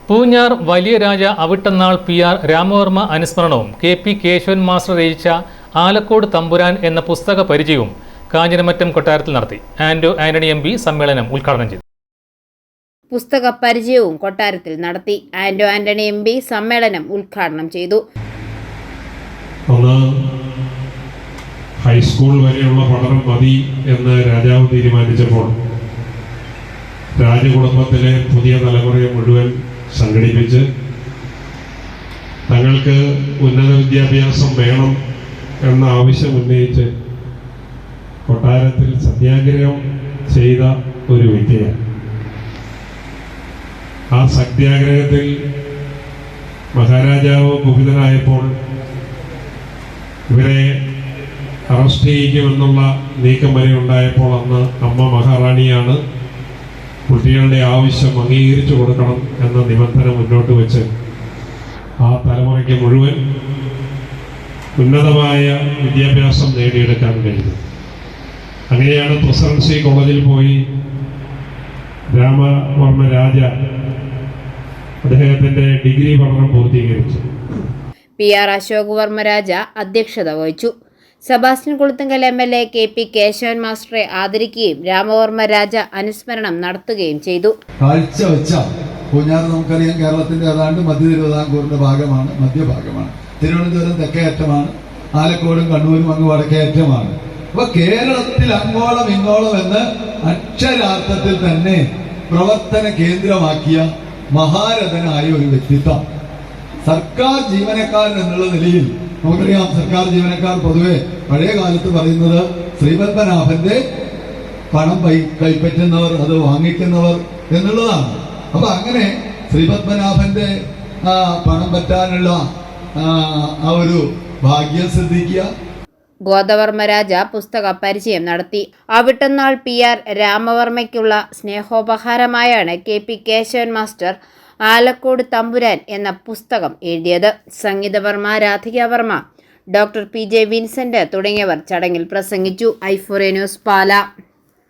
പൂഞ്ഞാർ വലിയ രാജ അവിട്ടന്നാൾ PR രാമവർമ്മ അനുസ്മരണവും KP Kesavan master രചിച്ച ആലക്കോട് തമ്പുരാൻ എന്ന പുസ്തക പരിചയവും കാഞ്ഞിരമറ്റം കൊട്ടാരത്തിൽ നടത്തി. ആന്റോ ആന്റണി MP സമ്മേളനം ഉദ്ഘാടനം ചെയ്തു. പുസ്തക പരിചയവും കൊട്ടാരത്തിൽ നടത്തി. ആന്റോ ആന്റണി MP സമ്മേളനം ഉദ്ഘാടനം ചെയ്തു. ഹൈസ്കൂൾ വരെയുള്ള പഠനം മതി എന്ന് രാജാവ് തീരുമാനിച്ചപ്പോൾ രാജകുടുംബത്തിലെ പുതിയ തലമുറയെ മുഴുവൻ സംഘടിപ്പിച്ച് തങ്ങൾക്ക് ഉന്നത വിദ്യാഭ്യാസം വേണം എന്ന ആവശ്യം ഉന്നയിച്ച് കൊട്ടാരത്തിൽ സത്യാഗ്രഹം ചെയ്ത ഒരു വ്യക്തിയാണ്. ആ സത്യാഗ്രഹത്തിൽ മഹാരാജാവ് കുപിതനായപ്പോൾ ഇവരെ അറസ്റ്റ് ചെയ്യിക്കുമെന്നുള്ള നീക്കം വരെ ഉണ്ടായപ്പോൾ അന്ന് അമ്മ മഹാറാണിയാണ് കുട്ടികളുടെ ആവശ്യം അംഗീകരിച്ചു കൊടുക്കണം എന്ന നിബന്ധന മുന്നോട്ട് വെച്ച് ആ തലമുറയ്ക്ക് മുഴുവൻ ഉന്നതമായ വിദ്യാഭ്യാസം നേടിയെടുക്കാൻ കഴിഞ്ഞു. അങ്ങനെയാണ് പ്രസിഡൻസി കോളേജിൽ പോയി രാമവർമ്മ രാജ അദ്ദേഹത്തിൻ്റെ ഡിഗ്രി പഠനം പൂർത്തീകരിച്ചു. PR അശോക് വർമ്മ രാജ അധ്യക്ഷത വഹിച്ചു. സെബാസ്റ്റ്യൻ കുളത്തുങ്കൽ MLA KP കേശവൻ മാസ്റ്ററെ ആദരിക്കുകയും രാമവർമ്മ രാജ അനുസ്മരണം നടത്തുകയും ചെയ്തു. കാഴ്ചവെച്ച പൂഞ്ഞാർ നമുക്കറിയാം, കേരളത്തിന്റെ ഏതാണ്ട് മധ്യ തിരുവിതാംകൂറിന്റെ ഭാഗമാണ്, മധ്യഭാഗമാണ്. തിരുവനന്തപുരം തെക്കേയറ്റമാണ്, ആലക്കോടും കണ്ണൂരും അങ്ങ് വടക്കേയറ്റമാണ്. അപ്പൊ കേരളത്തിൽ അങ്ങോളം ഇങ്ങോളം എന്ന് അക്ഷരാർത്ഥത്തിൽ തന്നെ പ്രവർത്തന കേന്ദ്രമാക്കിയ മഹാരഥനായ ഒരു വ്യക്തിത്വം. സർക്കാർ ജീവനക്കാരൻ എന്നുള്ള നിലയിൽ നമുക്കറിയാം, സർക്കാർ ജീവനക്കാർ പൊതുവെ പഴയ കാലത്ത് പറയുന്നത് ശ്രീപത്മനാഭന്റെ പണം കൈപ്പറ്റുന്നവർ, അത് വാങ്ങിക്കുന്നവർ എന്നുള്ളതാണ്. അപ്പൊ അങ്ങനെ ശ്രീപത്മനാഭന്റെ പണം പറ്റാനുള്ള ആ ഒരു ഭാഗ്യം ശ്രദ്ധിക്കുക. ഗോദവർമ്മ രാജ പുസ്തക പരിചയം നടത്തി. അവിട്ടന്നാൾ PR രാമവർമ്മയ്ക്കുള്ള സ്നേഹോപഹാരമായാണ് KP കേശവൻ മാസ്റ്റർ ആലക്കോട് തമ്പുരാൻ എന്ന പുസ്തകം എഴുതിയത്. Sangeethavarma, Radhikavarma, doctor PJ Vincent തുടങ്ങിയവർ ചടങ്ങിൽ പ്രസംഗിച്ചു. i4A ന്യൂസ് പാല.